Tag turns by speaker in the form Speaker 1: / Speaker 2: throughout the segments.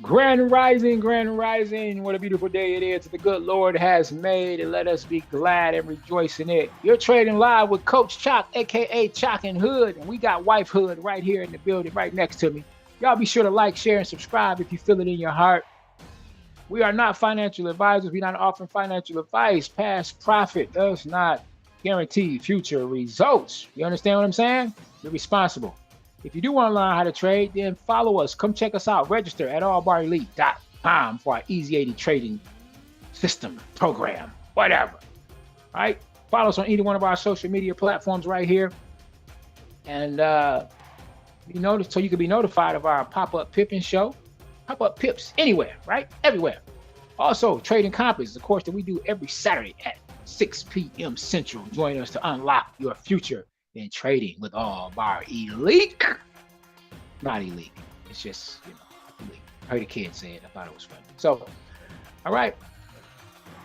Speaker 1: Grand rising, grand rising. What a beautiful day it is that the good Lord has made, and let us be glad and rejoice in it. You're trading live with Coach CHOC, aka ChocinHood, and we got Wife Hood right here in the building, right next to me. Y'all be sure to like, share, and subscribe if you feel it in your heart. We are not financial advisors. We're not offering financial advice. Past profit does not guarantee future results. You understand what I'm saying? Be responsible. If you do want to learn how to trade, then follow us. Come check us out. Register at allbarelite.com for our easy 80 trading system, program, whatever. All right? Follow us on either one of our social media platforms right here. And you notice so you can be notified of our pop-up pipping show. Pop-up pips anywhere, right? Everywhere. Also, Trading Compass, of course, that we do every Saturday at 6 p.m. Central. Join us to unlock your future in trading with all bar elite. Not elite. It's just, elite. I heard a kid say it. I thought it was funny. So, all right.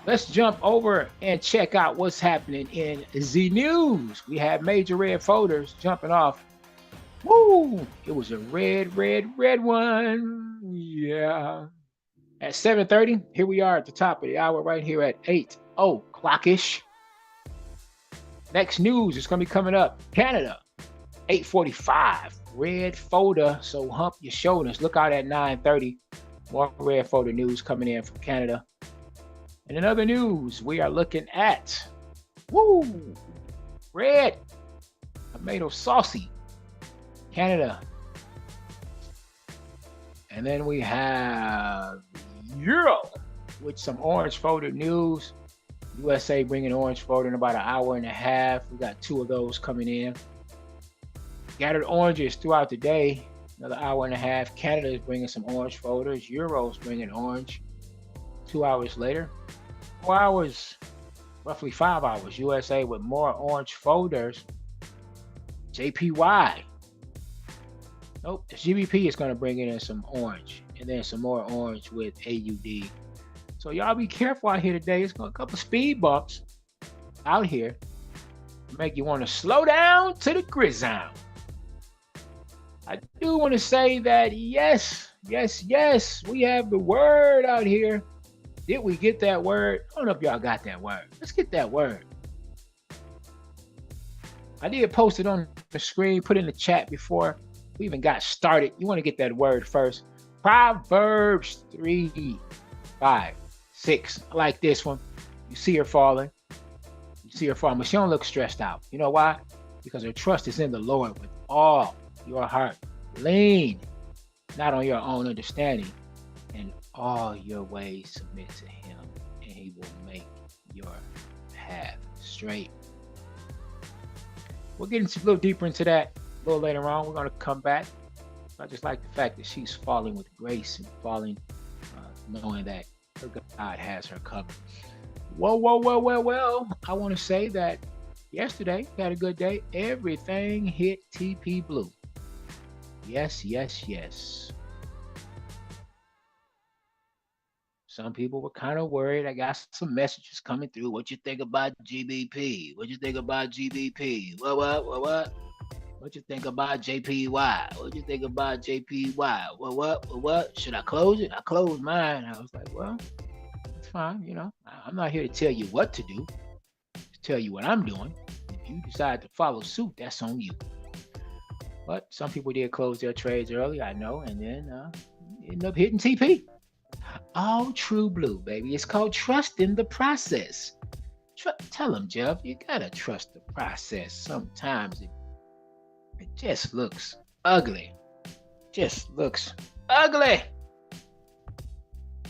Speaker 1: Let's jump over and check out what's happening in the news. We have major red folders jumping off. Woo! It was a red one. Yeah. At 7:30, here we are at the top of the hour right here at 8 o'clock-ish. Next news is going to be coming up. Canada, 8:45. Red folder, so hump your shoulders. Look out at 9:30. More red folder news coming in from Canada. And in other news, we are looking at, red, tomato saucy, Canada. And then we have Euro with some orange folder news. USA bringing orange folder in about an hour and a half. We got two of those coming in. Gathered oranges throughout the day, another hour and a half. Canada is bringing some orange folders. Euro's bringing orange 2 hours later. 4 hours, roughly 5 hours. USA with more orange folders. JPY. Nope, the GBP is going to bring in some orange. And then some more orange with AUD. So y'all be careful out here today. It's got a couple speed bumps out here to make you want to slow down to the grizzle. I do want to say that yes, we have the word out here. Did we get that word? I don't know if y'all got that word. Let's get that word. I did post it on the screen, put it in the chat before we even got started. You want to get that word first. Proverbs 3, 5, 6. I like this one. You see her falling. You see her falling, but she don't look stressed out. You know why? Because her trust is in the Lord with all your heart. Lean not on your own understanding. In all your ways submit to him, and he will make your path straight. We'll get into a little deeper into that a little later on. We're going to come back. I just like the fact that she's falling with grace and falling knowing that her God has her covered. Well. I want to say that yesterday we had a good day. Everything hit TP Blue. Yes. Some people were kind of worried. I got some messages coming through. What you think about GBP? What you think about GBP? What? What you think about JPY? What you think about JPY? What? Should I close it? I closed mine. I was like, well, it's fine. I'm not here to tell you what to do. Just tell you what I'm doing. If you decide to follow suit, that's on you. But some people did close their trades early, I know, and then end up hitting TP. All true blue, baby. It's called trusting the process. Tell them, Jeff, you gotta trust the process. Sometimes it just looks ugly.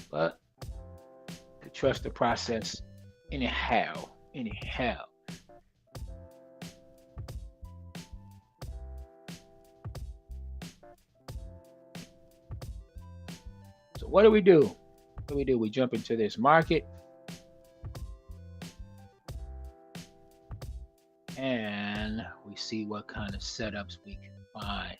Speaker 1: But to trust the process anyhow. So what do we do? We jump into this market. And we see what kind of setups we can find.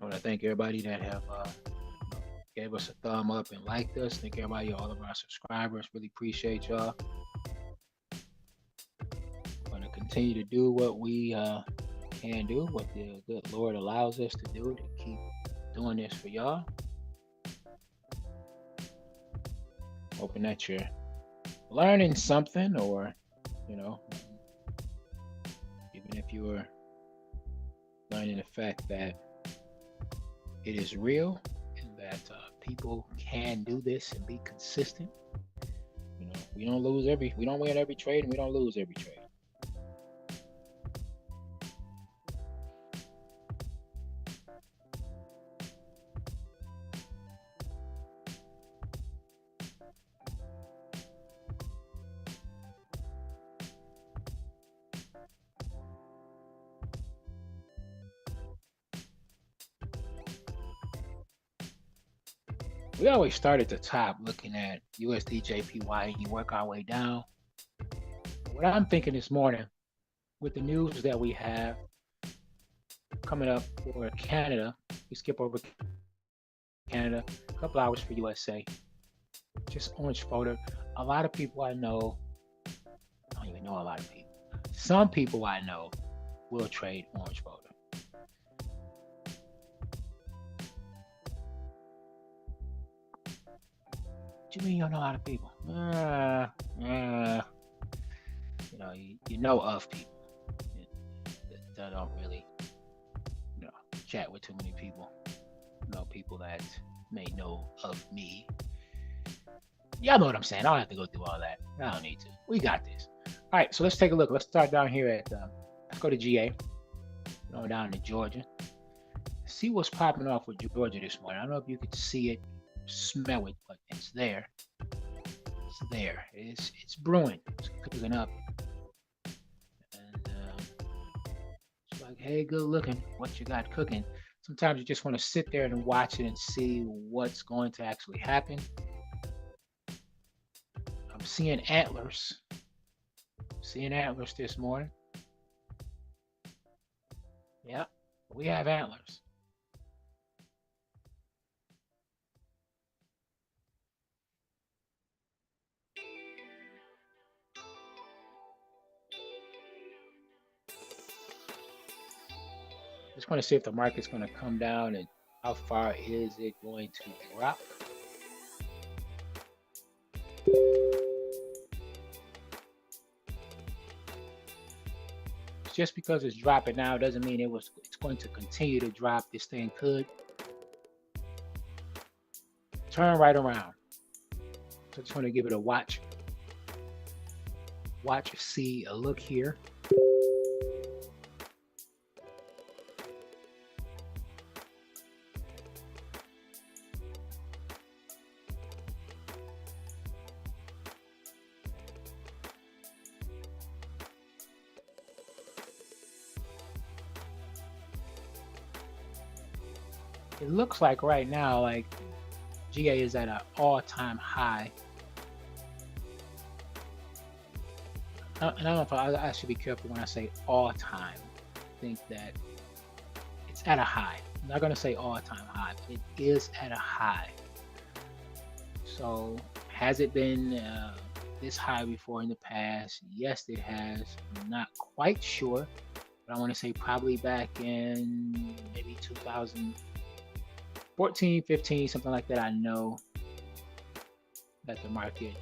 Speaker 1: I want to thank everybody that have gave us a thumb up and liked us. Thank everybody, all of our subscribers. Really appreciate y'all. We're going to continue to do what we can do, what the good Lord allows us to do to keep doing this for y'all. Hoping that you're learning something, or, you know, even if you were learning the fact that it is real and that people can do this and be consistent. You know, we don't win every trade, and we don't lose every trade. We always start at the top looking at USD JPY and you work our way down. What I'm thinking this morning, with the news that we have coming up for Canada, we skip over Canada, a couple hours for USA, just orange folder. A lot of people I know, I don't even know a lot of people. Some people I know will trade orange folder. What you mean you don't know a lot of people? You know, you know of people that don't really, you know, chat with too many people. You know, people that may know of me. Y'all know what I'm saying. I don't have to go through all that. I don't need to. We got this. All right, so let's take a look. Let's start down here at, let's go to GA. Go down to Georgia. See what's popping off with Georgia this morning. I don't know if you could see it, smell it, but it's there. It's there. It's brewing. It's cooking up. And it's like, hey, good looking. What you got cooking? Sometimes you just want to sit there and watch it and see what's going to actually happen. I'm seeing antlers. Seeing antlers this morning. Yeah, we have antlers. Just want to see if the market's going to come down and how far is it going to drop. Just because it's dropping now doesn't mean it's going to continue to drop. This thing could turn right around. So I just want to give it a watch. Watch, see, a look here. It looks like right now, like GA is at an all-time high. And I don't know if I should be careful when I say all-time. I think that it's at a high. I'm not going to say all-time high, but it is at a high. So has it been this high before in the past? Yes, it has. I'm not quite sure, but I want to say probably back in maybe 2014, 15, something like that. I know that the market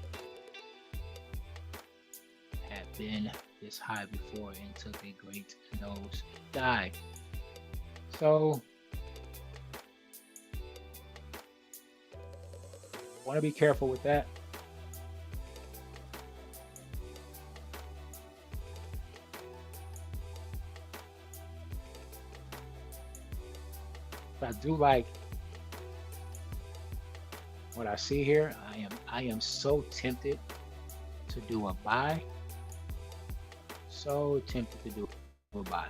Speaker 1: had been this high before and took a great nose dive. So want to be careful with that. But I do like what I see here. I am so tempted to do a buy. So tempted to do a buy.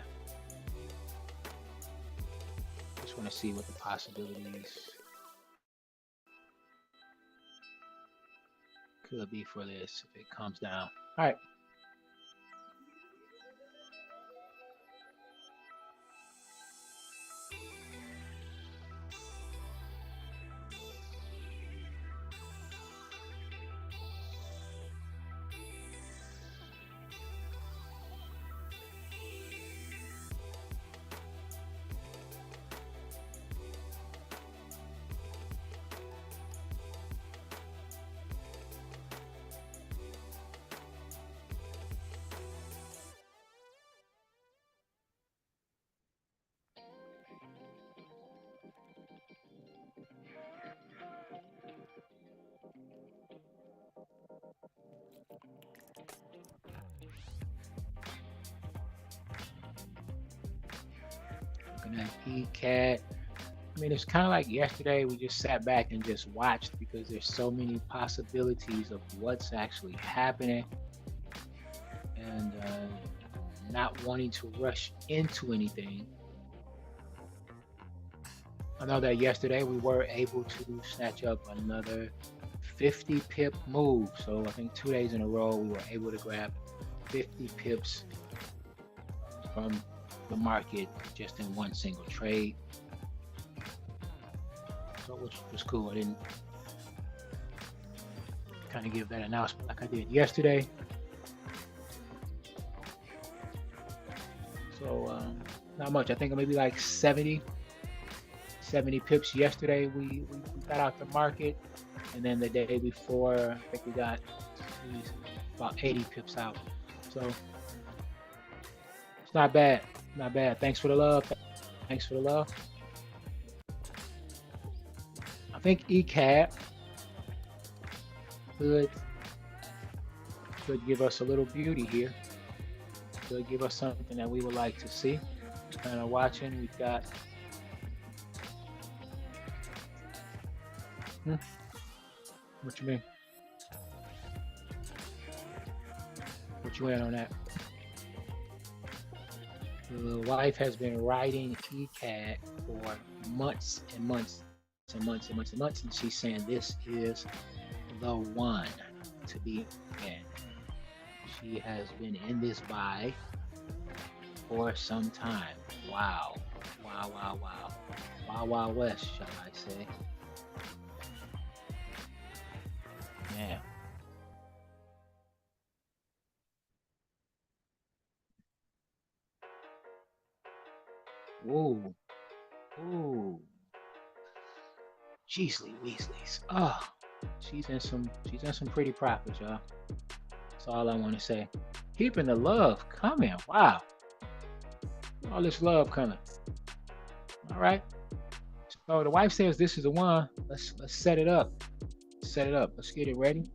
Speaker 1: Just want to see what the possibilities could be for this if it comes down. All right. looking at ECAT. I mean, it's kind of like yesterday, we just sat back and just watched because there's so many possibilities of what's actually happening, and not wanting to rush into anything. I know that yesterday we were able to snatch up another 50 pip move. So I think 2 days in a row we were able to grab 50 pips from the market just in one single trade. So which was cool. I didn't kind of give that announcement like I did yesterday. So not much. I think maybe like 70 pips yesterday we got out the market, and then the day before I think we got about 80 pips out. So it's not bad, not bad. Thanks for the love. Thanks for the love. I think ECAT could give us a little beauty here. Could give us something that we would like to see. Just kind of watching. We've got what you mean? What you in on that? The wife has been riding ECAT for months and months and months and months and months, and she's saying this is the one to be in. She has been in this buy for some time. Wow. Wow, wow, wow. Wild, wild west, shall I say. Yeah. Whoa. Ooh. Jeezly Weasleys. Oh, she's in some pretty profits, y'all. That's all I want to say. Keeping the love coming. Wow. All this love coming. All right. So the wife says this is the one. Let's set it up. Set it up. Let's get it ready.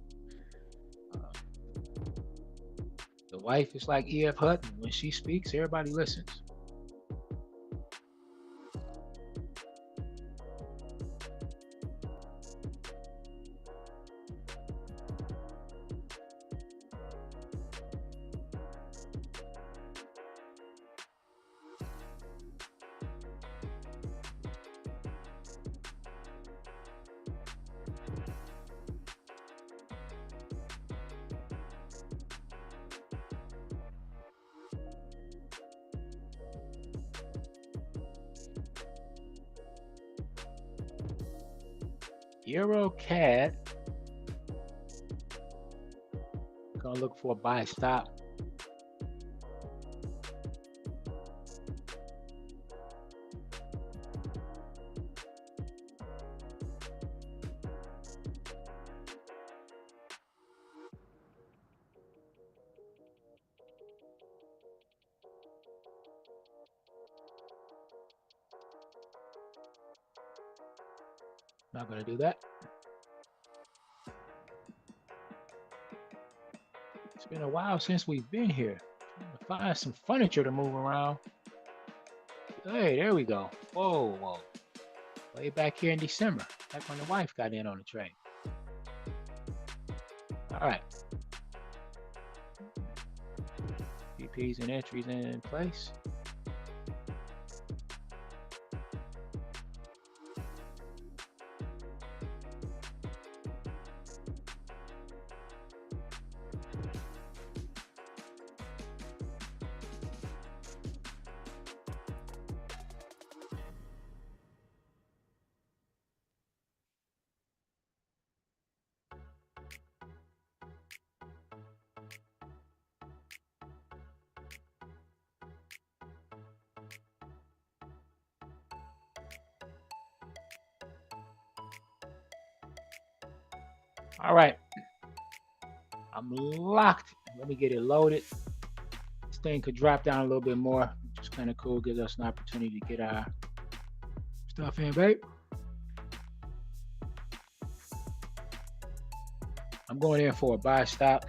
Speaker 1: The wife is like E.F. Hutton. When she speaks, everybody listens. Euro CAD. Gonna look for a buy stop. Not gonna do that. It's been a while since we've been here. Find some furniture to move around. Hey, there we go. Whoa, whoa. Way back here in December, back when the wife got in on the trade. All right. PPs and entries in place. All right, I'm locked. Let me get it loaded. This thing could drop down a little bit more, which is kind of cool. Gives us an opportunity to get our stuff in, babe. I'm going in for a buy stop.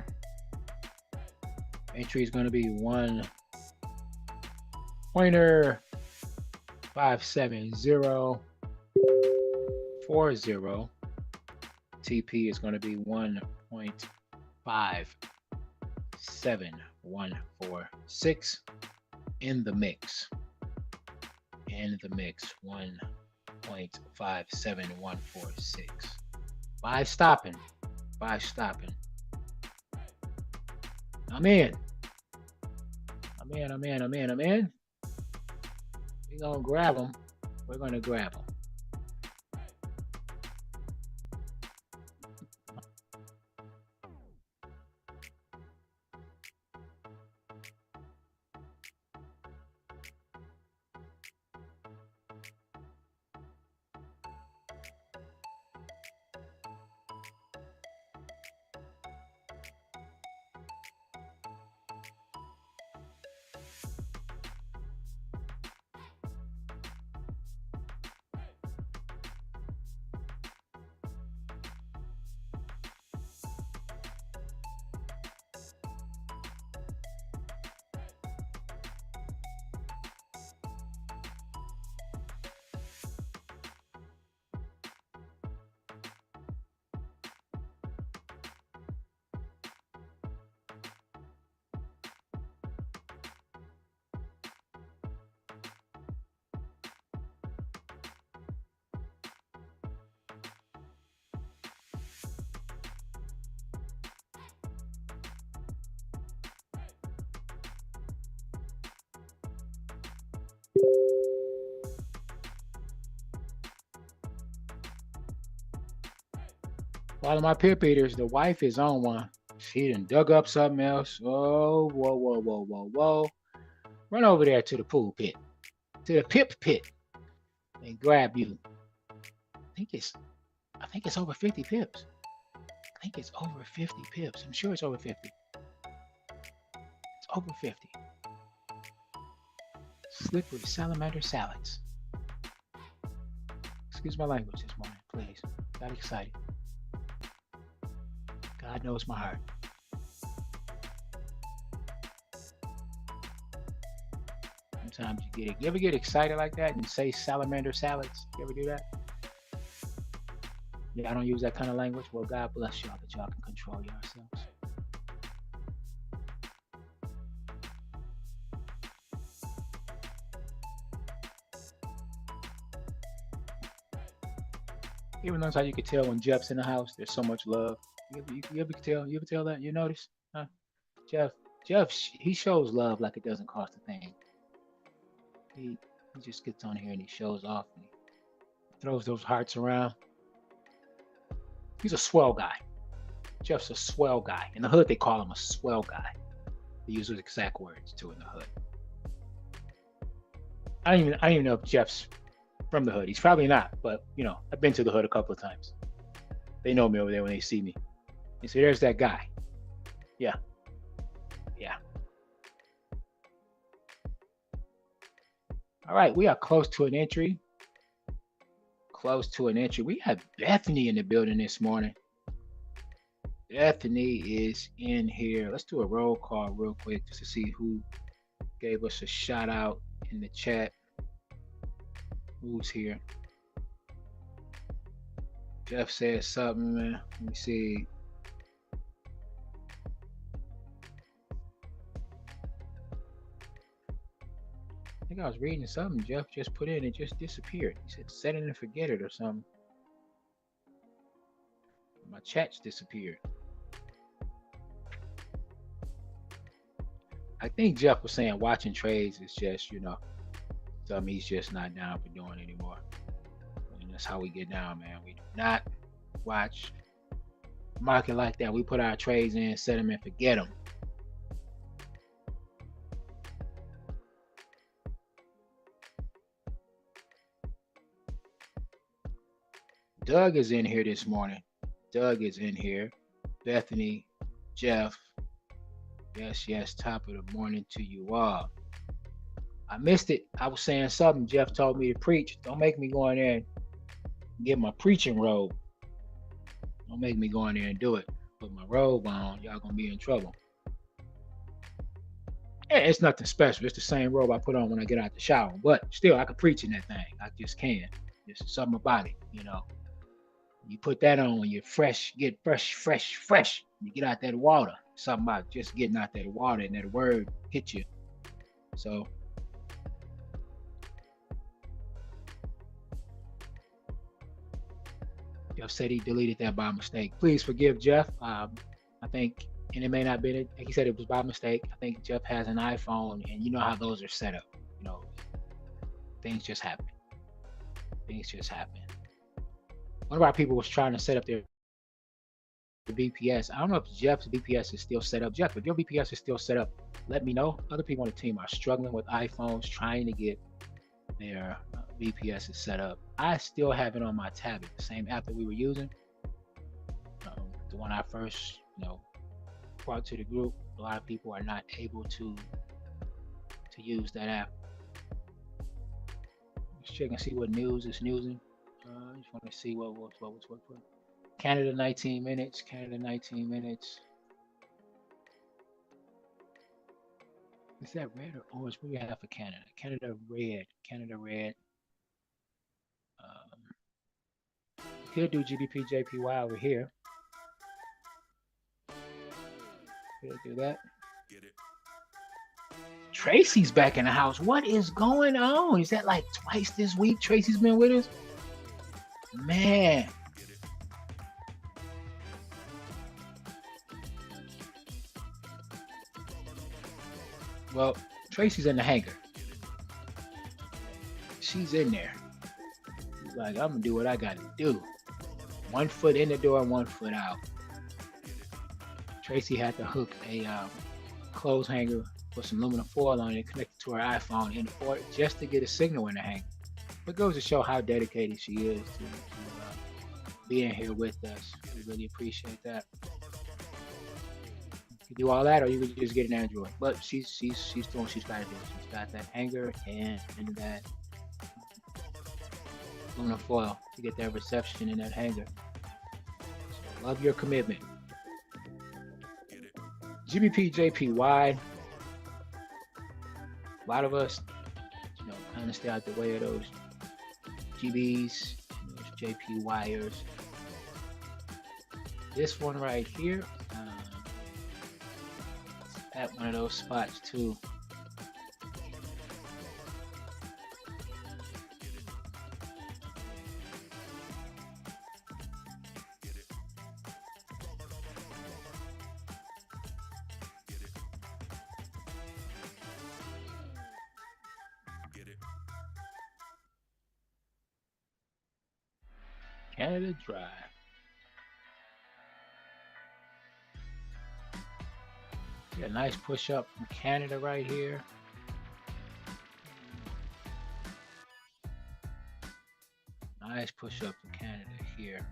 Speaker 1: Entry is going to be one pointer 57040. TP is going to be 1.57146 in the mix. 1.57146. Buy stopping. I'm in. We're gonna grab them. One of my pip eaters, the wife is on one. She done dug up something else. Oh, whoa. Run over there to the pool pit, to the pip pit, and grab you. I think it's over 50 pips. I'm sure it's over 50. It's over 50. Slippery salamander salads. Excuse my language this morning, please. Got excited. God knows my heart. Sometimes you ever get excited like that and say salamander salads? You ever do that? Yeah, I don't use that kind of language. Well, God bless y'all that y'all can control yourselves. You ever notice how you can tell when Jeff's in the house? There's so much love. You ever tell? You ever tell that? You notice? Huh? Jeff, he shows love like it doesn't cost a thing. He just gets on here and he shows off and he throws those hearts around. He's a swell guy. Jeff's a swell guy. In the hood, they call him a swell guy. They use those exact words too in the hood. I don't even know if Jeff's from the hood. He's probably not, but I've been to the hood a couple of times. They know me over there when they see me. They say, "There's that guy." Yeah. All right, we are close to an entry. We have Bethany in the building this morning. Bethany is in here. Let's do a roll call real quick just to see who gave us a shout out in the chat. Who's here? Jeff said something, man. Let me see. I think I was reading something Jeff just put in and just disappeared. He said set it and forget it or something. My chats disappeared. I think Jeff was saying watching trades is just, something he's just not down for doing anymore. And that's how we get down, man. We do not watch market like that. We put our trades in, set them and forget them. Doug is in here this morning. Doug is in here. Bethany, Jeff. Yes, top of the morning to you all. I missed it. I was saying something. Jeff told me to preach. Don't make me go in there and get my preaching robe. Don't make me go in there and do it. Put my robe on. Y'all gonna be in trouble. It's nothing special. It's the same robe I put on when I get out the shower. But still, I can preach in that thing. I just can. There's something about it, you know. You put that on when you're fresh, get fresh. You get out that water. Something about just getting out that water and that word hit you. So Jeff said he deleted that by mistake. Please forgive Jeff. I think, and it may not be, like he said, it was by mistake. I think Jeff has an iPhone, and you know how those are set up. You know, things just happen. Things just happen. One of our people was trying to set up their VPS. I don't know if Jeff's VPS is still set up. Jeff, if your VPS is still set up, let me know. Other people on the team are struggling with iPhones, trying to get their VPS is set up. I still have it on my tablet, the same app that we were using, the one I first, brought to the group. A lot of people are not able to use that app. Let's check and see what news is newsing. I just want to see what. Canada 19 minutes. Canada 19 minutes. Is that red or orange? What do we have for Canada? Canada red. Canada red. Could do GBP JPY over here. Could do that. Tracy's back in the house. What is going on? Is that like twice this week Tracy's been with us? Man. Well, Tracy's in the hangar. She's in there. She's like, I'm gonna do what I gotta do. 1 foot in the door, 1 foot out. Tracy had to hook a clothes hanger with some aluminum foil on it, connected to her iPhone in the port just to get a signal in the hanger. It goes to show how dedicated she is to being here with us. We really appreciate that. You can do all that, or you can just get an Android. But she's doing what she's got to do. She's got that hanger and that aluminum foil to get that reception in that hanger. So love your commitment. GBP JPY. A lot of us, kind of stay out the way of those GBs, those JPYers. This one right here, at one of those spots too. Canada Dry. Yeah, nice push up from Canada right here. Nice push up from Canada here.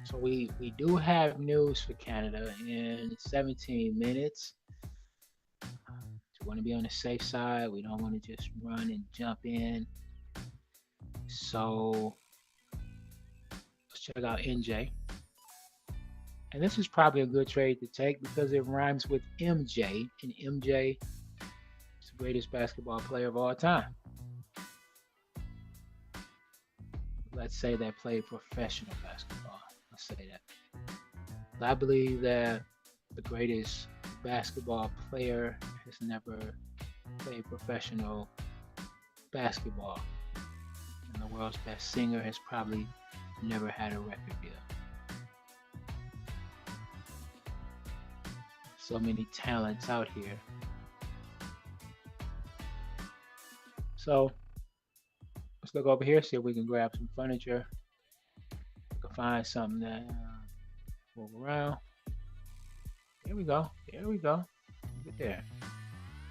Speaker 1: So we do have news for Canada in 17 minutes. We want to be on the safe side. We don't want to just run and jump in. So let's check out NJ. And this is probably a good trade to take because it rhymes with MJ, and MJ is the greatest basketball player of all time. Let's say that played professional basketball. Let's say that. I believe that the greatest basketball player has never played professional basketball, and the world's best singer has probably never had a record deal. So many talents out here. So let's look over here, see if we can grab some furniture. We can find something that move around. There we go. There we go. Look at there.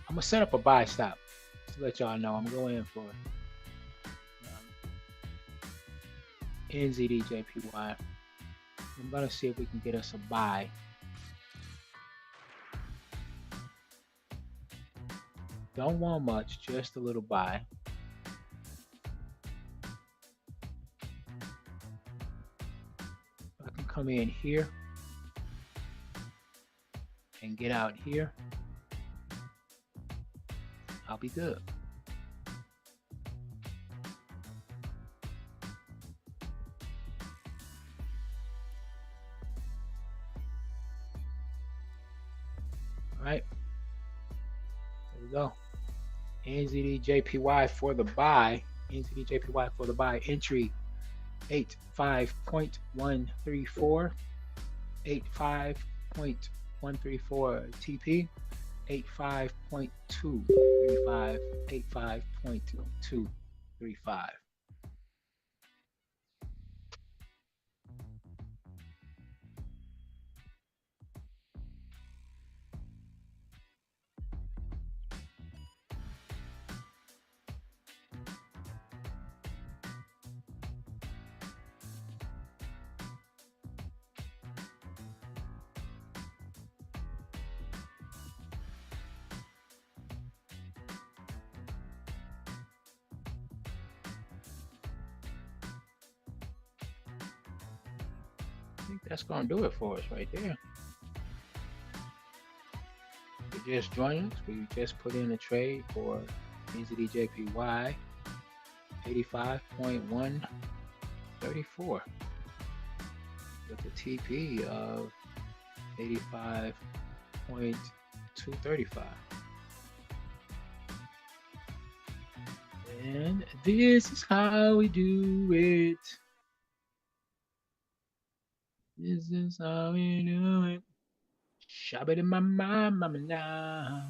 Speaker 1: I'm gonna set up a buy stop to let y'all know I'm going in for NZD JPY. I'm gonna see if we can get us a buy. Don't want much, just a little buy. I can come in here. and get out here, I'll be good. All right, there we go. NZDJPY for the buy. NZDJPY for the buy. Entry 85.134. 85.134 TP. 85.235. 85.235. I think that's going to do it for us right there. If you're just joining us, we just put in a trade for NZDJPY 85.134 with a TP of 85.235. And this is how we do it. This is how we do it. Shabba in my mind, mama now.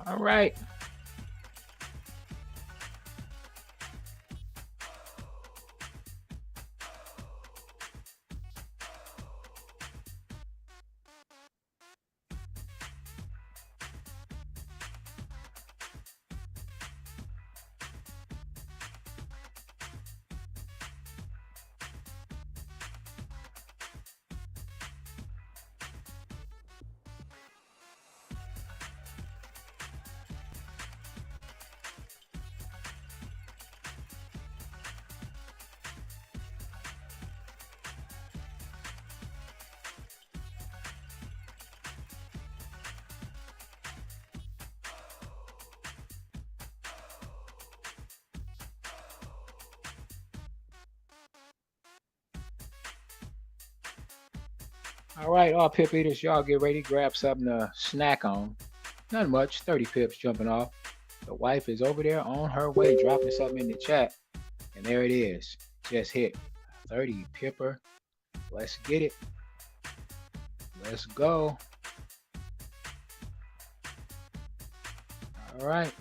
Speaker 1: All right. All right, all pip eaters, y'all get ready, grab something to snack on. Not much, 30 pips jumping off. The wife is over there on her way, dropping something in the chat. And there it is. Just hit 30 pipper. Let's get it. Let's go. All right.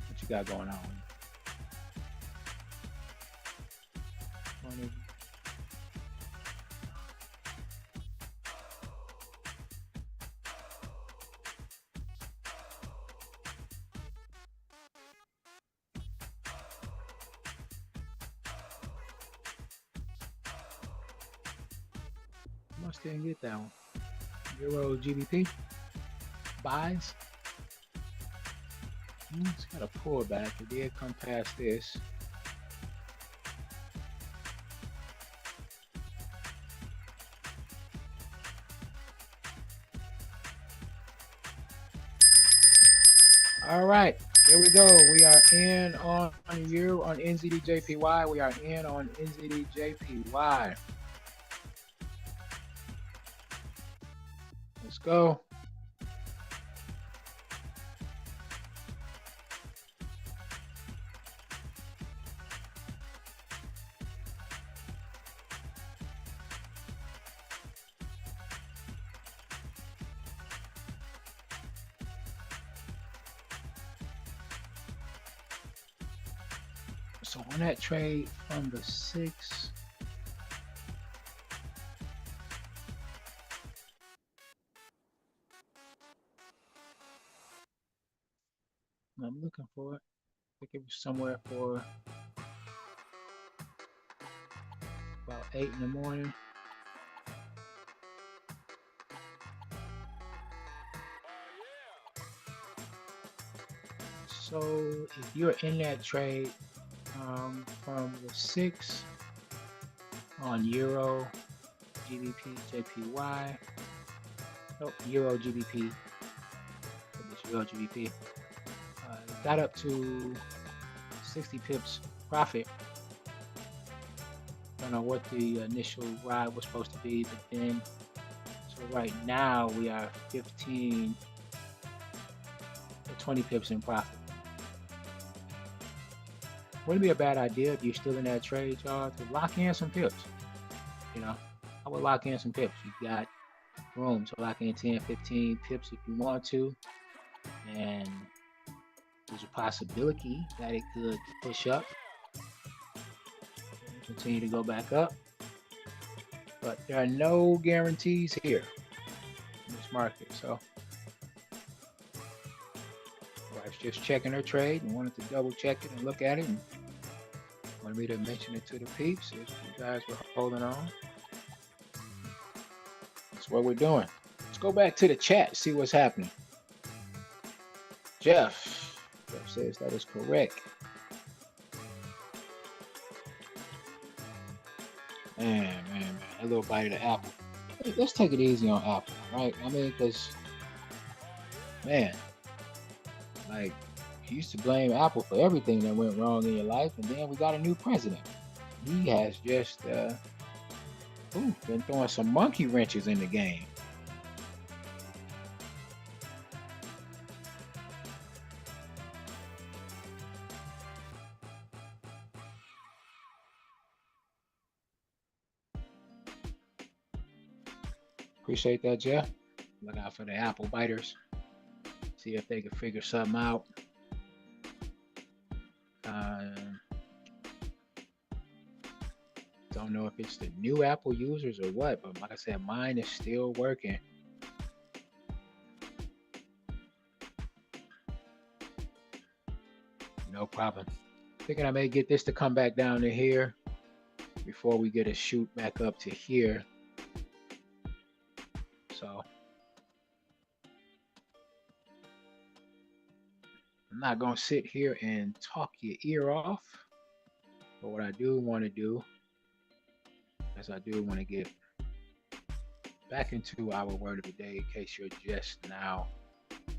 Speaker 1: What you got going on? Must didn't get that one. Euro GBP buys. It's got a pullback. It did come past this. All right, there we go. We are in on Euro on NZDJPY. We are in on NZDJPY. Let's go. So on that trade from the 6th, I'm looking for it. I think it was somewhere for about 8 in the morning. So if you're in that trade from the 6th on Euro, GBP, JPY, Euro, GBP, it's Euro, GBP, got up to 60 pips profit. Don't know what the initial ride was supposed to be, but then, so right now we are 15 to 20 pips in profit. Wouldn't be a bad idea if you're still in that trade, y'all, to lock in some pips. You know, I would lock in some pips. You got room to lock in 10, 15 pips if you want to. And there's a possibility that it could push up, continue to go back up. But there are no guarantees here in this market. So I was just checking her trade and wanted to double check it and look at it, and wanted me to mention it to the peeps if you guys were holding on. That's what we're doing. Let's go back to the chat, see what's happening. Jeff says that is correct. Man, a little bite of the apple. Let's take it easy on Apple, right? I mean, because, man, like, you used to blame Apple for everything that went wrong in your life, and then we got a new president. He has just been throwing some monkey wrenches in the game. Appreciate that, Jeff. Look out for the apple biters. See if they can figure something out. Don't know if it's the new Apple users or what, but like I said, mine is still working. No problem. Thinking I may get this to come back down to here before we get a shoot back up to here. So I'm not gonna sit here and talk your ear off, but what I do want to do is I do want to get back into our word of the day in case you're just now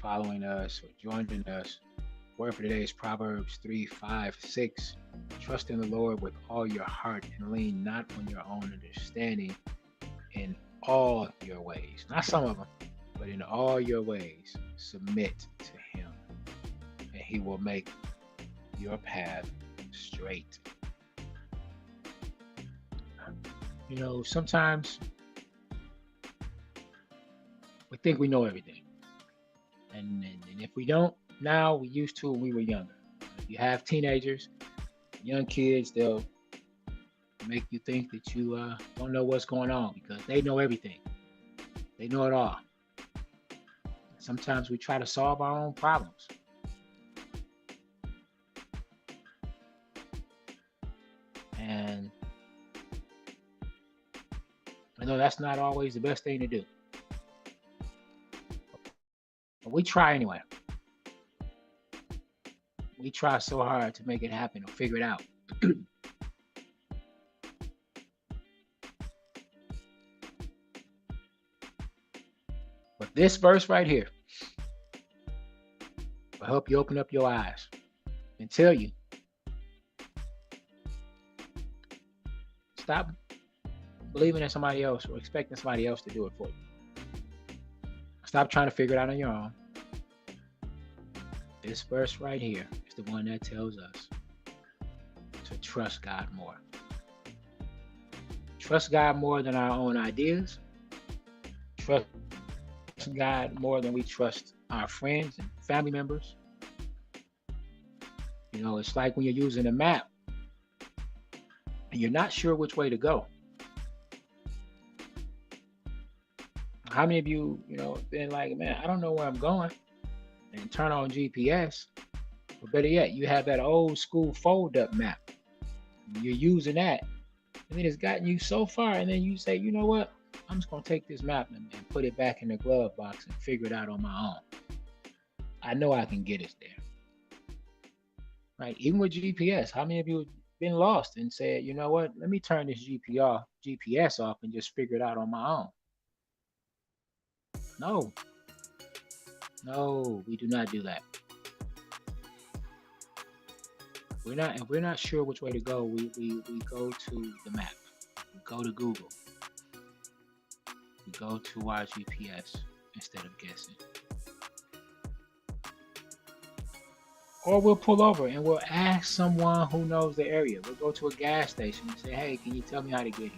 Speaker 1: following us or joining us. Word for today is Proverbs 3:5-6. Trust in the Lord with all your heart and lean not on your own understanding. In all your ways, not some of them, but in all your ways, submit to him, and he will make your path straight. You know, sometimes we think we know everything, and if we don't now, we used to when we were younger. If you have teenagers, young kids, they'll make you think that you don't know what's going on because they know everything. They know it all. Sometimes we try to solve our own problems. And I know that's not always the best thing to do. But we try anyway. We try so hard to make it happen or figure it out. But this verse right here will help you open up your eyes and tell you, stop believing in somebody else or expecting somebody else to do it for you. Stop trying to figure it out on your own. This verse right here is the one that tells us to trust God more. Trust God more than our own ideas. Trust God more than we trust our friends and family members. You know, it's like when you're using a map and you're not sure which way to go. How many of you, been like, man, I don't know where I'm going, and turn on GPS, or better yet, you have that old school fold up map. You're using that, and then it's gotten you so far, and then you say, you know what? I'm just gonna take this map and put it back in the glove box and figure it out on my own. I know I can get us there. Right? Even with GPS, how many of you have been lost and said, you know what? Let me turn this GPS off and just figure it out on my own. No. No, we do not do that. If we're not sure which way to go, we go to the map. We go to Google. We go to our GPS instead of guessing. Or we'll pull over and we'll ask someone who knows the area. We'll go to a gas station and say, hey, can you tell me how to get here?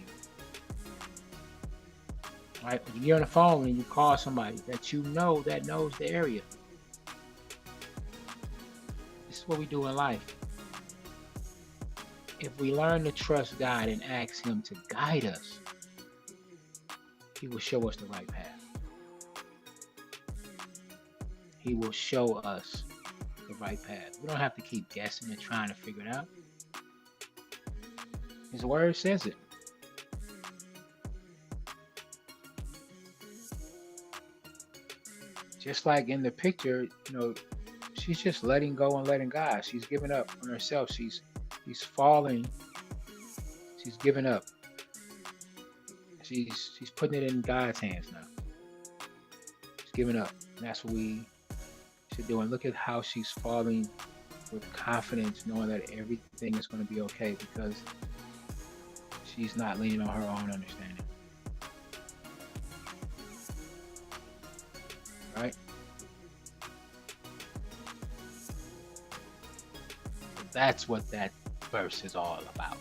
Speaker 1: All right, when you're on the phone and you call somebody that you know that knows the area. This is what we do in life. If we learn to trust God and ask Him to guide us, He will show us the right path. He will show us the right path. We don't have to keep guessing and trying to figure it out. His word says it. Just like in the picture, she's just letting go and letting God. She's giving up on herself. She's falling. She's giving up. She's putting it in God's hands now. She's giving up. And that's what we should do. And look at how she's falling with confidence, knowing that everything is going to be okay because she's not leaning on her own understanding. Right? That's what that verse is all about.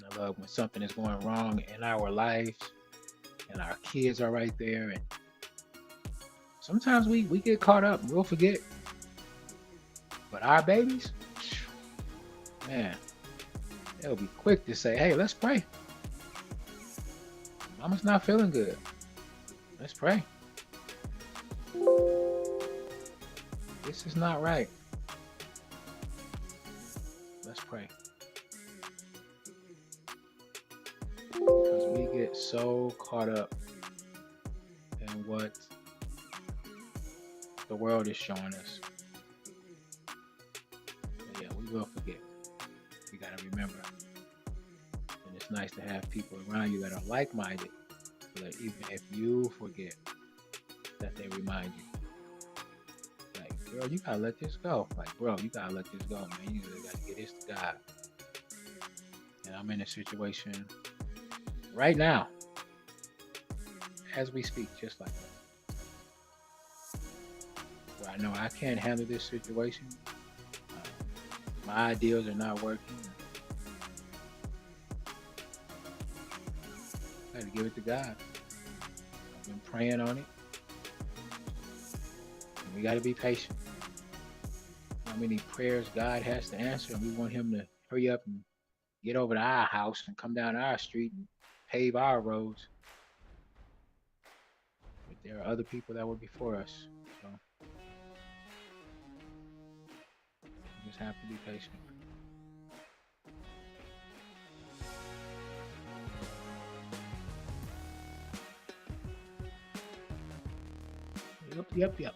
Speaker 1: I love when something is going wrong in our lives and our kids are right there, and sometimes we get caught up and we'll forget. But our babies, man, they'll be quick to say, hey, let's pray. Mama's not feeling good. Let's pray. This is not right. Let's pray. Because we get so caught up in what the world is showing us. But yeah, we will forget. We gotta remember. And it's nice to have people around you that are like-minded, so that even if you forget, that they remind you. Like, girl, you gotta let this go. Like, bro, you gotta let this go, man. You gotta get this to God. And I'm in a situation right now, as we speak, just like that, where I know I can't handle this situation. My ideas are not working. I got to give it to God. I've been praying on it. And we got to be patient. How many prayers God has to answer, and we want Him to hurry up and get over to our house and come down our street and pave our roads. But there are other people that were before us. So we just have to be patient. Yep.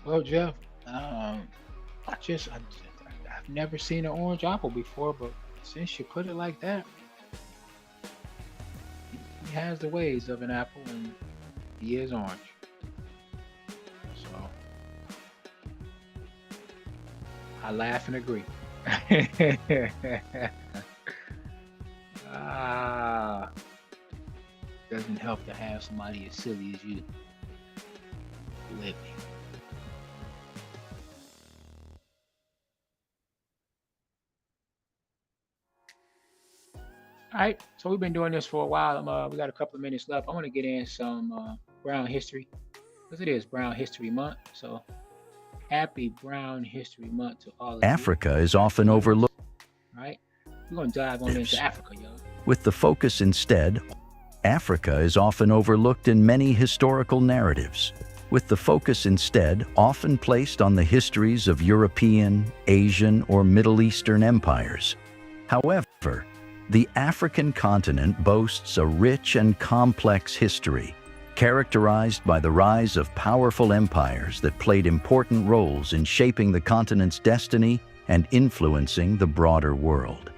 Speaker 1: Well, Jeff, um, I've never seen an orange apple before, but since you put it like that, he has the ways of an apple, and he is orange. So I laugh and agree. ah, doesn't help to have somebody as silly as you with me. All right, so we've been doing this for a while. We got a couple of minutes left. I want to get in some Brown history because it is Brown History Month. So happy Brown History Month to all of you.
Speaker 2: Africa is often overlooked.
Speaker 1: All right, we're going to dive on into Africa, y'all.
Speaker 2: With the focus instead, Africa is often overlooked in many historical narratives, with the focus instead often placed on the histories of European, Asian, or Middle Eastern empires. However, the African continent boasts a rich and complex history, characterized by the rise of powerful empires that played important roles in shaping the continent's destiny and influencing the broader world.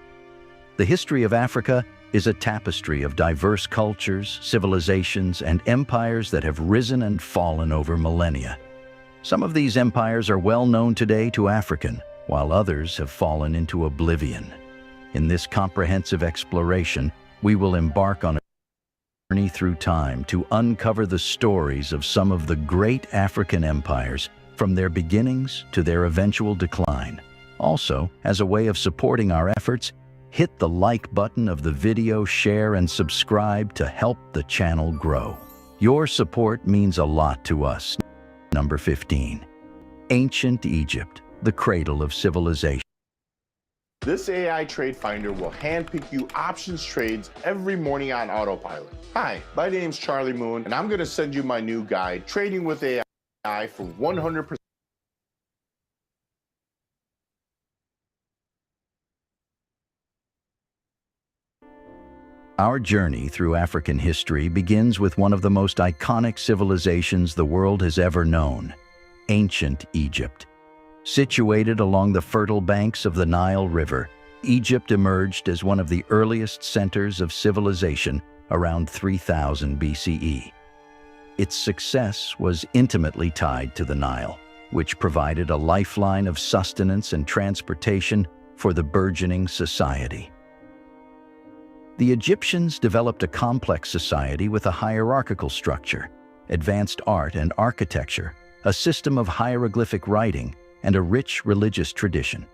Speaker 2: The history of Africa is a tapestry of diverse cultures, civilizations, and empires that have risen and fallen over millennia. Some of these empires are well known today to African, while others have fallen into oblivion. In this comprehensive exploration, we will embark on a journey through time to uncover the stories of some of the great African empires, from their beginnings to their eventual decline. Also, as a way of supporting our efforts, hit the like button of the video, share, and subscribe to help the channel grow. Your support means a lot to us. Number 15. Ancient Egypt, the cradle of civilization.
Speaker 3: This AI trade finder will handpick you options trades every morning on autopilot. Hi, my name's Charlie Moon, and I'm going to send you my new guide, Trading with AI for 100%.
Speaker 2: Our journey through African history begins with one of the most iconic civilizations the world has ever known, ancient Egypt. Situated along the fertile banks of the Nile River, Egypt emerged as one of the earliest centers of civilization around 3000 BCE. Its success was intimately tied to the Nile, which provided a lifeline of sustenance and transportation for the burgeoning society. The Egyptians developed a complex society with a hierarchical structure, advanced art and architecture, a system of hieroglyphic writing, and a rich religious tradition.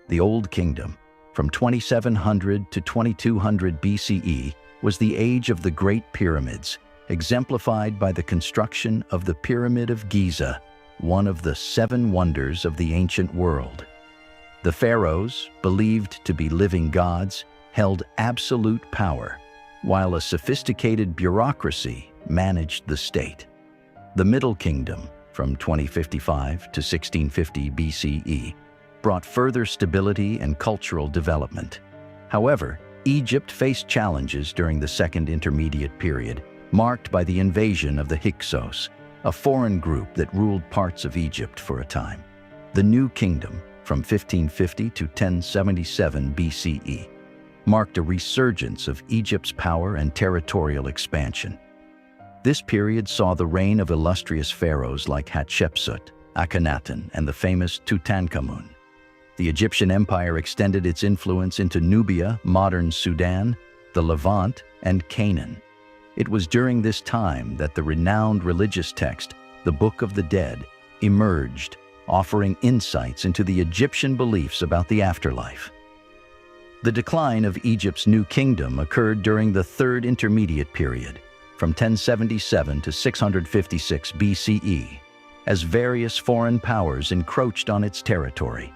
Speaker 2: The Old Kingdom, from 2700 to 2200 BCE, was the age of the Great Pyramids, exemplified by the construction of the Pyramid of Giza, one of the 7 wonders of the ancient world. The pharaohs, believed to be living gods, held absolute power, while a sophisticated bureaucracy managed the state. The Middle Kingdom, from 2055 to 1650 BCE, brought further stability and cultural development. However, Egypt faced challenges during the Second Intermediate Period, marked by the invasion of the Hyksos, a foreign group that ruled parts of Egypt for a time. The New Kingdom, from 1550 to 1077 BCE, marked a resurgence of Egypt's power and territorial expansion. This period saw the reign of illustrious pharaohs like Hatshepsut, Akhenaten, and the famous Tutankhamun. The Egyptian Empire extended its influence into Nubia, modern Sudan, the Levant, and Canaan. It was during this time that the renowned religious text, the Book of the Dead, emerged, offering insights into the Egyptian beliefs about the afterlife. The decline of Egypt's New Kingdom occurred during the Third Intermediate Period, from 1077 to 656 BCE, as various foreign powers encroached on its territory.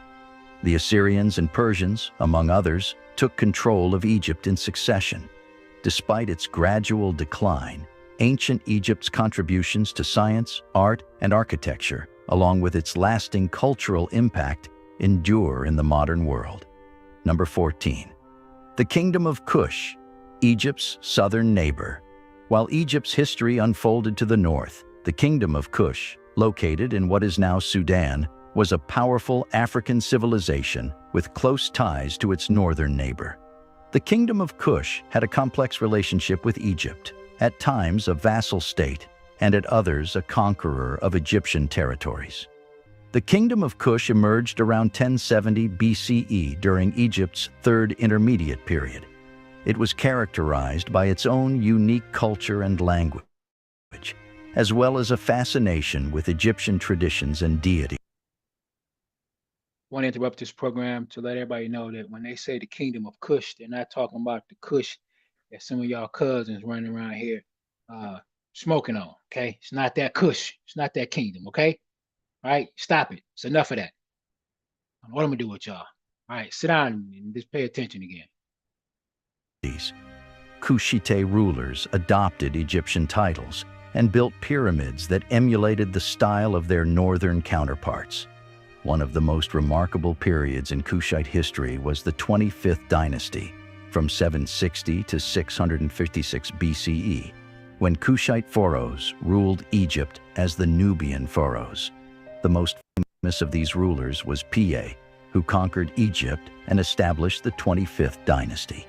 Speaker 2: The Assyrians and Persians, among others, took control of Egypt in succession. Despite its gradual decline, ancient Egypt's contributions to science, art, and architecture, along with its lasting cultural impact, endure in the modern world. Number 14. The Kingdom of Kush, Egypt's southern neighbor. While Egypt's history unfolded to the north, the Kingdom of Kush, located in what is now Sudan, was a powerful African civilization with close ties to its northern neighbor. The Kingdom of Kush had a complex relationship with Egypt, at times a vassal state, and at others a conqueror of Egyptian territories. The Kingdom of Kush emerged around 1070 BCE during Egypt's Third Intermediate Period. It was characterized by its own unique culture and language, as well as a fascination with Egyptian traditions and deities.
Speaker 1: I want to interrupt this program to let everybody know that when they say the Kingdom of Kush, they're not talking about the Kush that some of y'all cousins running around here smoking on, okay? It's not that Kush. It's not that kingdom, okay? All right, stop it. It's enough of that. I don't know what I'm going to do with y'all. All right, sit down and just pay attention again.
Speaker 2: Kushite rulers adopted Egyptian titles and built pyramids that emulated the style of their northern counterparts. One of the most remarkable periods in Kushite history was the 25th dynasty, from 760 to 656 BCE, when Kushite pharaohs ruled Egypt as the Nubian pharaohs. The most famous of these rulers was Piye, who conquered Egypt and established the 25th dynasty.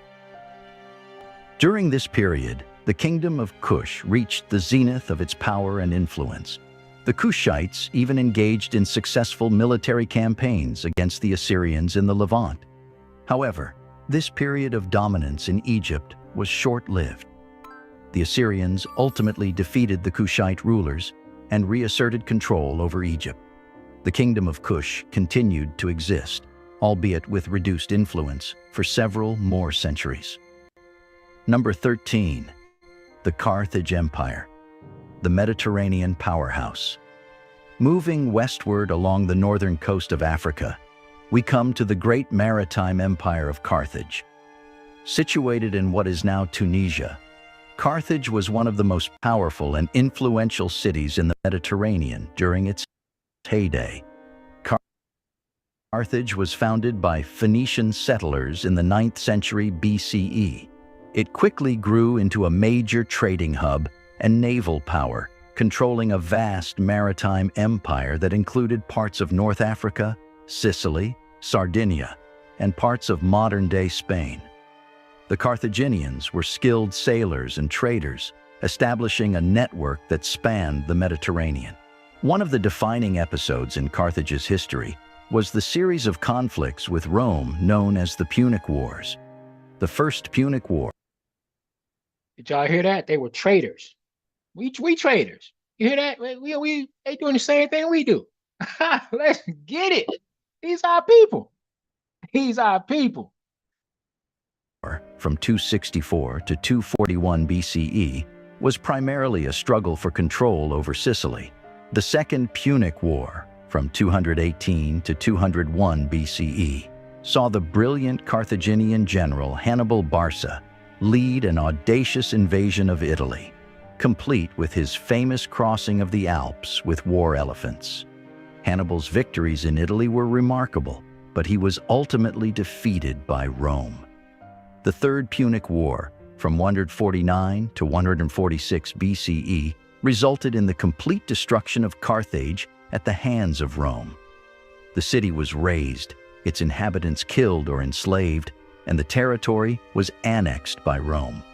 Speaker 2: During this period, the Kingdom of Kush reached the zenith of its power and influence. The Kushites even engaged in successful military campaigns against the Assyrians in the Levant. However, this period of dominance in Egypt was short-lived. The Assyrians ultimately defeated the Kushite rulers and reasserted control over Egypt. The Kingdom of Kush continued to exist, albeit with reduced influence, for several more centuries. Number 13. The Carthage Empire, the Mediterranean powerhouse. Moving westward along the northern coast of Africa, we come to the great maritime empire of Carthage. Situated in what is now Tunisia, Carthage was one of the most powerful and influential cities in the Mediterranean during its heyday. Carthage was founded by Phoenician settlers in the 9th century BCE. It quickly grew into a major trading hub and naval power, controlling a vast maritime empire that included parts of North Africa, Sicily, Sardinia, and parts of modern-day Spain. The Carthaginians were skilled sailors and traders, establishing a network that spanned the Mediterranean. One of the defining episodes in Carthage's history was the series of conflicts with Rome known as the Punic Wars. The First Punic War.
Speaker 1: Did y'all hear that? They were traders. We traders. You hear that? They doing the same thing we do. Let's get it. These are people. These are people.
Speaker 2: From 264 to 241 BCE was primarily a struggle for control over Sicily. The Second Punic War, from 218 to 201 BCE, saw the brilliant Carthaginian general Hannibal Barca lead an audacious invasion of Italy, complete with his famous crossing of the Alps with war elephants. Hannibal's victories in Italy were remarkable, but he was ultimately defeated by Rome. The Third Punic War, from 149 to 146 BCE, resulted in the complete destruction of Carthage at the hands of Rome. The city was razed, its inhabitants killed or enslaved, and the territory was annexed by Rome.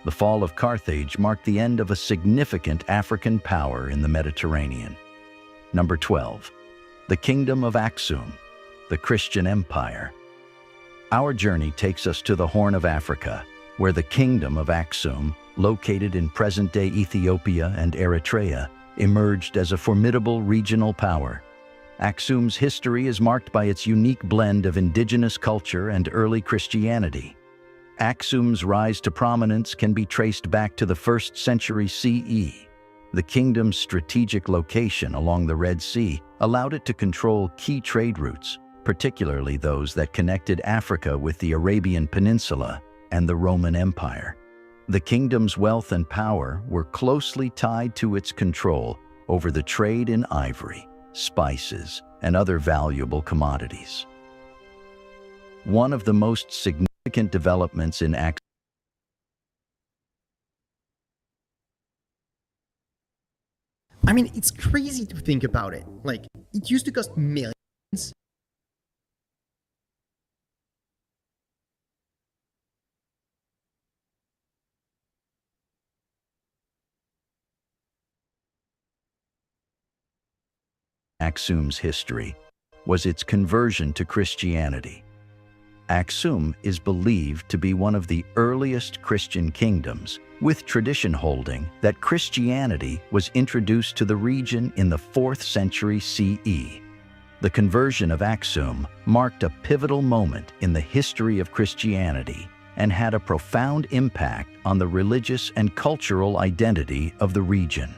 Speaker 2: The fall of Carthage marked the end of a significant African power in the Mediterranean. Number 12. The Kingdom of Aksum, the Christian Empire. Our journey takes us to the Horn of Africa, where the Kingdom of Aksum, located in present-day Ethiopia and Eritrea, emerged as a formidable regional power. Aksum's history is marked by its unique blend of indigenous culture and early Christianity. Aksum's rise to prominence can be traced back to the 1st century CE. The kingdom's strategic location along the Red Sea allowed it to control key trade routes, particularly those that connected Africa with the Arabian Peninsula and the Roman Empire. The kingdom's wealth and power were closely tied to its control over the trade in ivory, spices, and other valuable commodities. One of the most significant developments in
Speaker 4: I mean, it's crazy to think about it. Like, it used to cost millions.
Speaker 2: Aksum's history was its conversion to Christianity. Aksum is believed to be one of the earliest Christian kingdoms, with tradition holding that Christianity was introduced to the region in the 4th century CE. The conversion of Aksum marked a pivotal moment in the history of Christianity and had a profound impact on the religious and cultural identity of the region.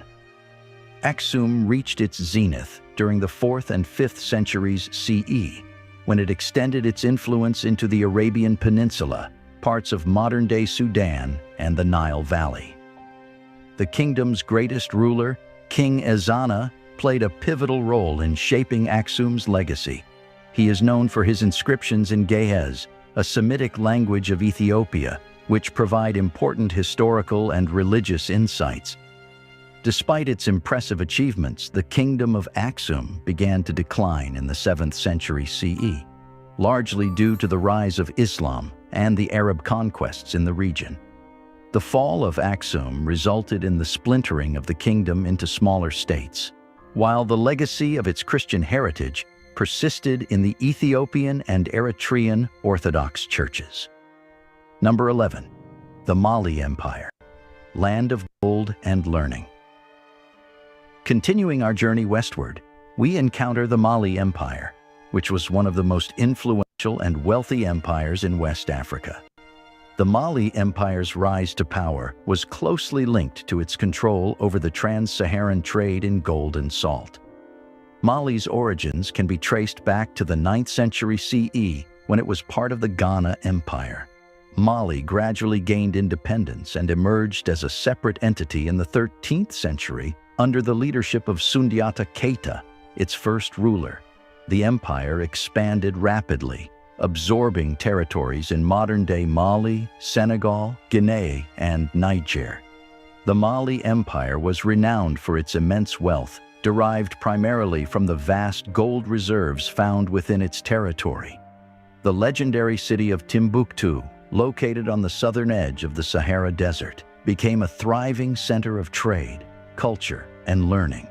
Speaker 2: Aksum reached its zenith during the 4th and 5th centuries CE, when it extended its influence into the Arabian Peninsula, parts of modern-day Sudan, and the Nile Valley. The kingdom's greatest ruler, King Ezana, played a pivotal role in shaping Aksum's legacy. He is known for his inscriptions in Ge'ez, a Semitic language of Ethiopia, which provide important historical and religious insights. Despite its impressive achievements, the kingdom of Aksum began to decline in the 7th century CE, largely due to the rise of Islam and the Arab conquests in the region. The fall of Aksum resulted in the splintering of the kingdom into smaller states, while the legacy of its Christian heritage persisted in the Ethiopian and Eritrean Orthodox churches. Number 11. The Mali Empire, land of gold and learning. Continuing our journey westward, we encounter the Mali Empire, which was one of the most influential and wealthy empires in West Africa. The Mali Empire's rise to power was closely linked to its control over the trans-Saharan trade in gold and salt. Mali's origins can be traced back to the 9th century CE, when it was part of the Ghana Empire. Mali gradually gained independence and emerged as a separate entity in the 13th century under the leadership of Sundiata Keita, its first ruler. The empire expanded rapidly, absorbing territories in modern-day Mali, Senegal, Guinea, and Niger. The Mali Empire was renowned for its immense wealth, derived primarily from the vast gold reserves found within its territory. The legendary city of Timbuktu, located on the southern edge of the Sahara Desert, became a thriving center of trade, culture, and learning.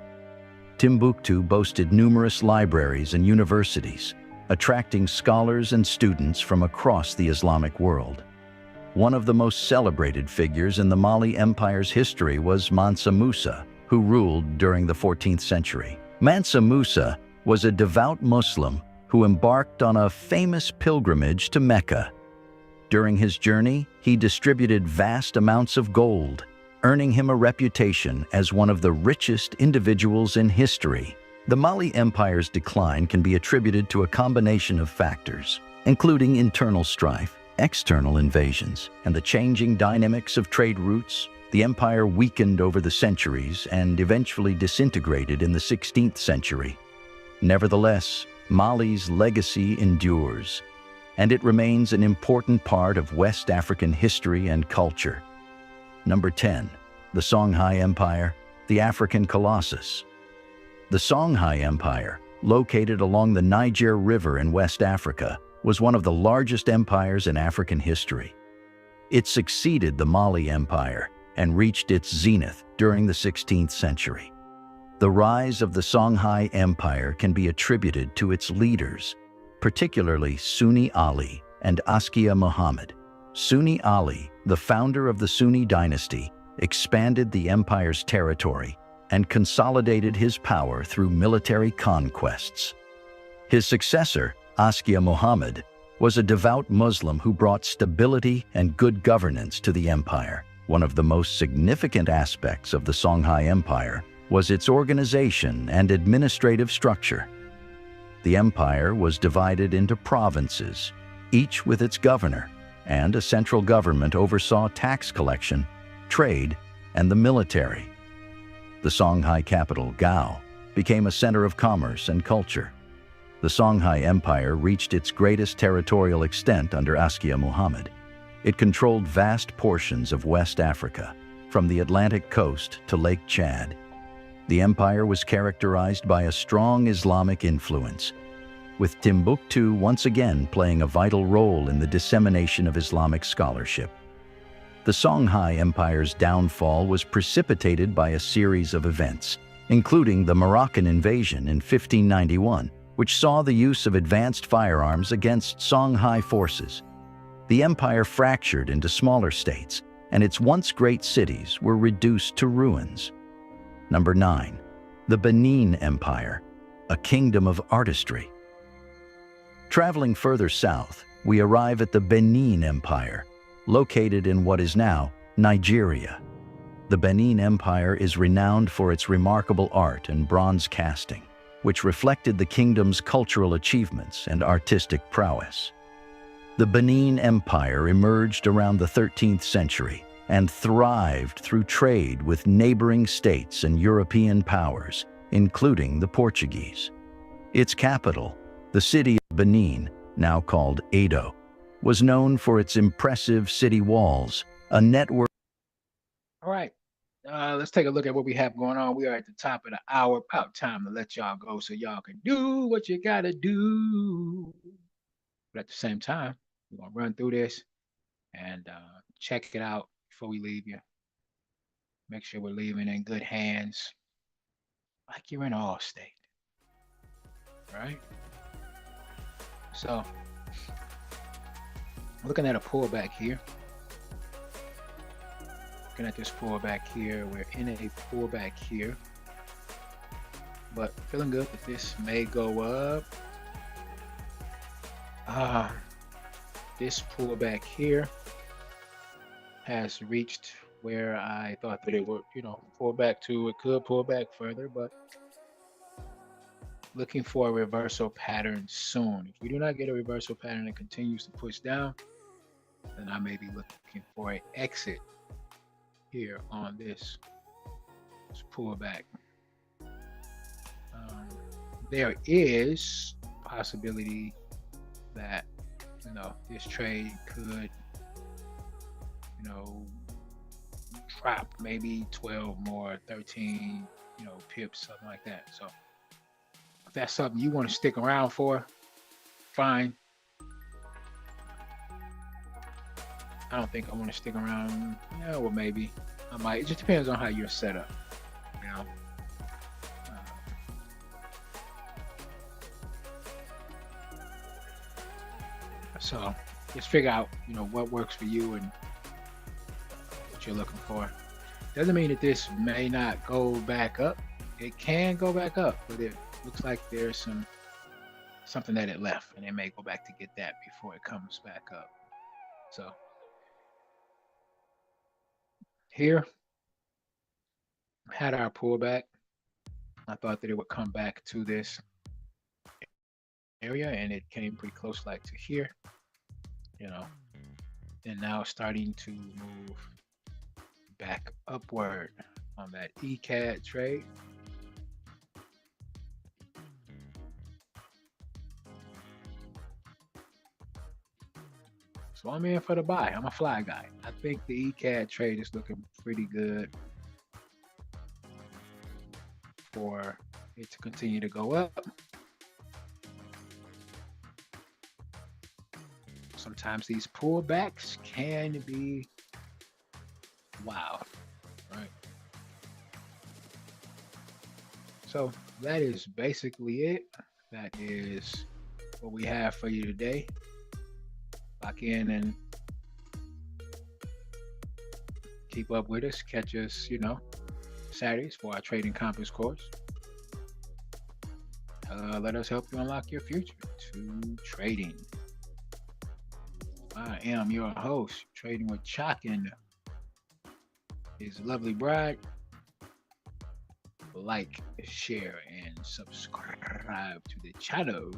Speaker 2: Timbuktu boasted numerous libraries and universities, attracting scholars and students from across the Islamic world. One of the most celebrated figures in the Mali Empire's history was Mansa Musa, who ruled during the 14th century. Mansa Musa was a devout Muslim who embarked on a famous pilgrimage to Mecca. During his journey, he distributed vast amounts of gold, earning him a reputation as one of the richest individuals in history. The Mali Empire's decline can be attributed to a combination of factors, including internal strife, external invasions, and the changing dynamics of trade routes. The empire weakened over the centuries and eventually disintegrated in the 16th century. Nevertheless, Mali's legacy endures, and it remains an important part of West African history and culture. Number 10. The Songhai Empire, the African Colossus. The Songhai Empire, located along the Niger River in West Africa, was one of the largest empires in African history. It succeeded the Mali Empire and reached its zenith during the 16th century. The rise of the Songhai Empire can be attributed to its leaders, particularly Sunni Ali and Askia Muhammad. Sunni Ali, the founder of the Sunni dynasty, expanded the empire's territory and consolidated his power through military conquests. His successor, Askia Muhammad, was a devout Muslim who brought stability and good governance to the empire. One of the most significant aspects of the Songhai Empire was its organization and administrative structure. The empire was divided into provinces, each with its governor, and a central government oversaw tax collection, trade, and the military. The Songhai capital, Gao, became a center of commerce and culture. The Songhai Empire reached its greatest territorial extent under Askia Muhammad. It controlled vast portions of West Africa, from the Atlantic coast to Lake Chad. The empire was characterized by a strong Islamic influence, with Timbuktu once again playing a vital role in the dissemination of Islamic scholarship. The Songhai Empire's downfall was precipitated by a series of events, including the Moroccan invasion in 1591, which saw the use of advanced firearms against Songhai forces. The empire fractured into smaller states, and its once great cities were reduced to ruins. Number 9. The Benin Empire, a kingdom of artistry. Traveling further south, we arrive at the Benin Empire, located in what is now Nigeria. The Benin Empire is renowned for its remarkable art and bronze casting, which reflected the kingdom's cultural achievements and artistic prowess. The Benin Empire emerged around the 13th century and thrived through trade with neighboring states and European powers, including the Portuguese. Its capital, the city of Benin, now called Edo, was known for its impressive city walls, a network.
Speaker 1: All right. Let's take a look at what we have going on. We are at the top of the hour. About time to let y'all go so y'all can do what you gotta do. But at the same time, we're gonna run through this and check it out before we leave you. Make sure we're leaving in good hands, like you're in Allstate. Right? So, looking at a pullback here. Looking at this pullback here, we're in a pullback here, but feeling good that this may go up. This pullback here has reached where I thought that it would, pull back to. It could pull back further, but looking for a reversal pattern soon. If we do not get a reversal pattern that continues to push down, then I may be looking for an exit here on this pullback. There is possibility that this trade could drop maybe 12 more, 13 pips, something like that. So if that's something you want to stick around for, fine. I don't think I want to stick around. Yeah, well, maybe I might. It just depends on how you're set up. So just figure out, what works for you and what you're looking for. Doesn't mean that this may not go back up. It can go back up, but it looks like there's something that it left, and it may go back to get that before it comes back up. So here, had our pullback. I thought that it would come back to this area, and it came pretty close, like to here, and now starting to move back upward on that ECAD trade. So I'm in for the buy. I'm a fly guy. I think the ECAD trade is looking pretty good for it to continue to go up. Sometimes these pullbacks can be wild, right? So that is basically it. That is what we have for you today. Lock in and keep up with us. Catch us, Saturdays for our Trading Compass course. Let us help you unlock your future to trading. I am your host, Trading with CHOC and his lovely bride. Like, share, and subscribe to the channel.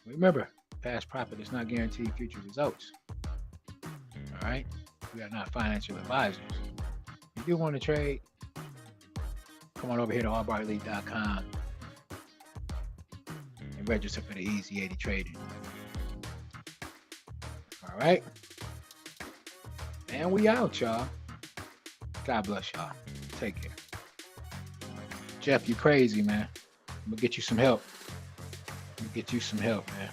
Speaker 1: Remember, past profit does not guarantee future results. All right? We are not financial advisors. If you want to trade, come on over here to allbarley.com and register for the Easy 80 Trading. All right? And we out, y'all. God bless y'all. Take care. Jeff, you crazy, man. I'm gonna get you some help. I'm gonna get you some help, man.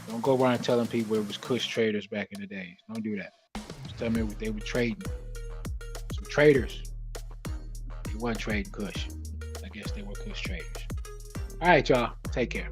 Speaker 1: Don't go around telling people it was Kush traders back in the days. Don't do that. Just tell me what they were trading. Some traders. They weren't trading Kush. I guess they were Kush traders. All right, y'all. Take care.